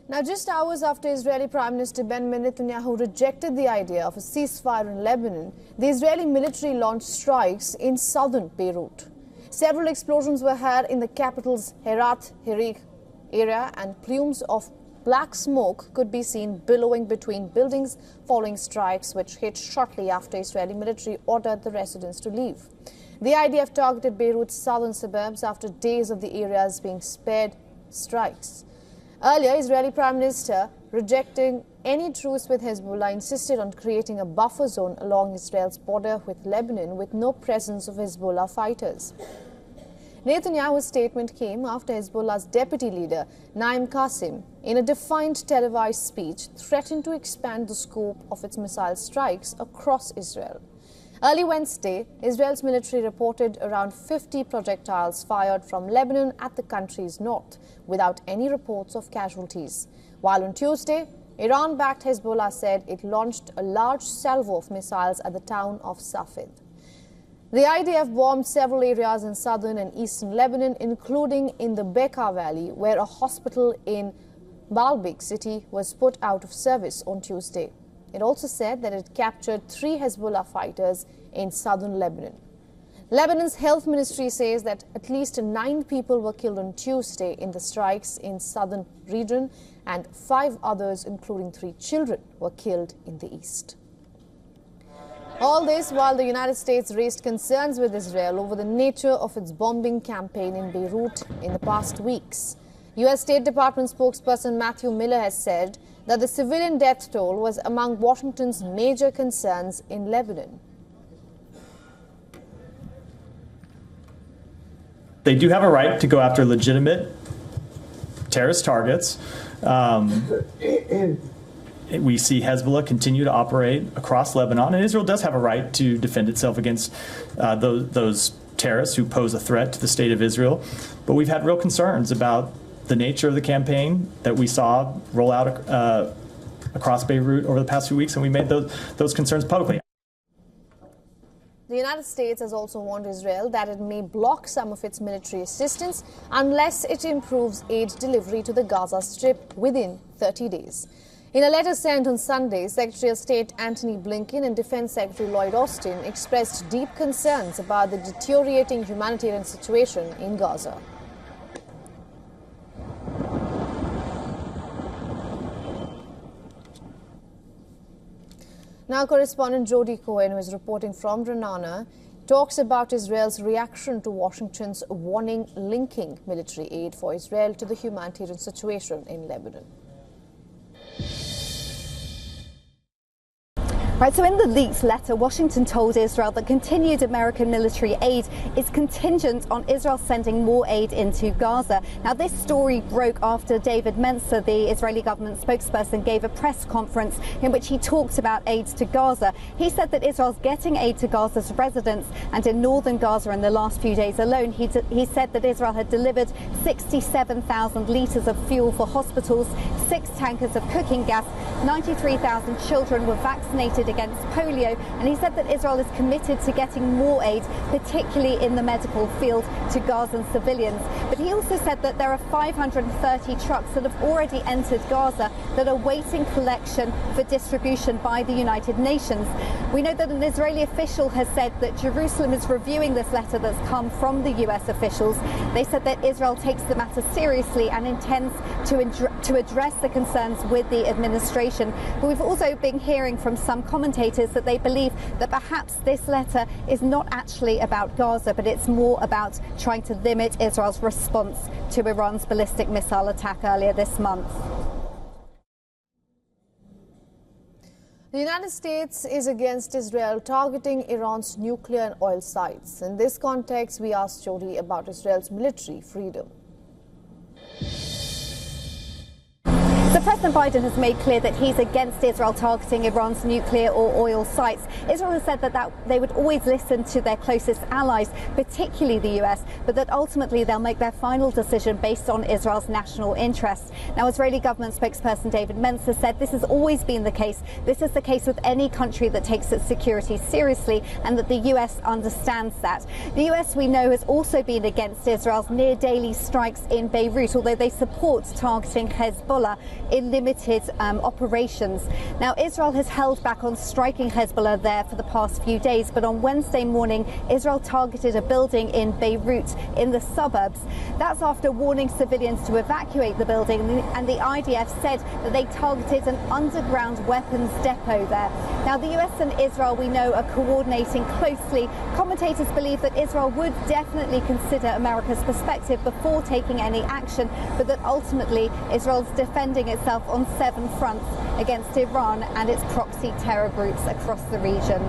Now, just hours after Israeli Prime Minister Benjamin Netanyahu rejected the idea of a ceasefire in Lebanon, the Israeli military launched strikes in southern Beirut. Several explosions were heard in the capital's Herat Hirik area, and plumes of black smoke could be seen billowing between buildings following strikes which hit shortly after Israeli military ordered the residents to leave. The IDF targeted Beirut's southern suburbs after days of the areas being spared strikes. Earlier, Israeli Prime Minister, rejecting any truce with Hezbollah, insisted on creating a buffer zone along Israel's border with Lebanon with no presence of Hezbollah fighters. Netanyahu's statement came after Hezbollah's deputy leader, Naim Qassem, in a defiant televised speech, threatened to expand the scope of its missile strikes across Israel. Early Wednesday, Israel's military reported around 50 projectiles fired from Lebanon at the country's north, without any reports of casualties. While on Tuesday, Iran-backed Hezbollah said it launched a large salvo of missiles at the town of Safed. The IDF bombed several areas in southern and eastern Lebanon, including in the Bekaa Valley, where a hospital in Baalbek city was put out of service on Tuesday. It also said that it captured 3 Hezbollah fighters in southern Lebanon. Lebanon's health ministry says that at least 9 people were killed on Tuesday in the strikes in southern region, and 5 others, including 3 children, were killed in the east. All this while the United States raised concerns with Israel over the nature of its bombing campaign in Beirut in the past weeks. U.S. State Department spokesperson Matthew Miller has said that the civilian death toll was among Washington's major concerns in Lebanon. They do have a right to go after legitimate terrorist targets. We see Hezbollah continue to operate across Lebanon, and Israel does have a right to defend itself against those terrorists who pose a threat to the state of Israel. But we've had real concerns about the nature of the campaign that we saw roll out across Beirut over the past few weeks, and we made those concerns publicly. The United States has also warned Israel that it may block some of its military assistance unless it improves aid delivery to the Gaza Strip within 30 days. In a letter sent on Sunday, Secretary of State Antony Blinken and Defense Secretary Lloyd Austin expressed deep concerns about the deteriorating humanitarian situation in Gaza. Now, correspondent Jody Cohen, who is reporting from Renana, talks about Israel's reaction to Washington's warning linking military aid for Israel to the humanitarian situation in Lebanon. Right, so in the leaked letter, Washington told Israel that continued American military aid is contingent on Israel sending more aid into Gaza. Now, this story broke after David Mencer, the Israeli government spokesperson, gave a press conference in which he talked about aid to Gaza. He said that Israel's getting aid to Gaza's residents, and in northern Gaza in the last few days alone, he said that Israel had delivered 67,000 litres of fuel for hospitals, 6 tankers of cooking gas, 93,000 children were vaccinated against polio, and he said that Israel is committed to getting more aid, particularly in the medical field, to Gazan civilians. But he also said that there are 530 trucks that have already entered Gaza that are waiting collection for distribution by the United Nations. We know that an Israeli official has said that Jerusalem is reviewing this letter that's come from the US officials. They said that Israel takes the matter seriously and intends to address the concerns with the administration. But we've also been hearing from some commentators that they believe that perhaps this letter is not actually about Gaza, but it's more about trying to limit Israel's response to Iran's ballistic missile attack earlier this month. The United States is against Israel targeting Iran's nuclear and oil sites. In this context, we asked Jody about Israel's military freedom. So President Biden has made clear that he's against Israel targeting Iran's nuclear or oil sites. Israel has said that they would always listen to their closest allies, particularly the US, but that ultimately they'll make their final decision based on Israel's national interests. Now, Israeli government spokesperson David Mencer said this has always been the case. This is the case with any country that takes its security seriously, and that the US understands that. The US, we know, has also been against Israel's near daily strikes in Beirut, although they support targeting Hezbollah. in limited operations. Now, Israel has held back on striking Hezbollah there for the past few days, but on Wednesday morning, Israel targeted a building in Beirut in the suburbs. That's after warning civilians to evacuate the building, and the IDF said that they targeted an underground weapons depot there. Now, the US and Israel, we know, are coordinating closely. Commentators believe that Israel would definitely consider America's perspective before taking any action, but that ultimately Israel's defending itself on 7 fronts against Iran and its proxy terror groups across the region.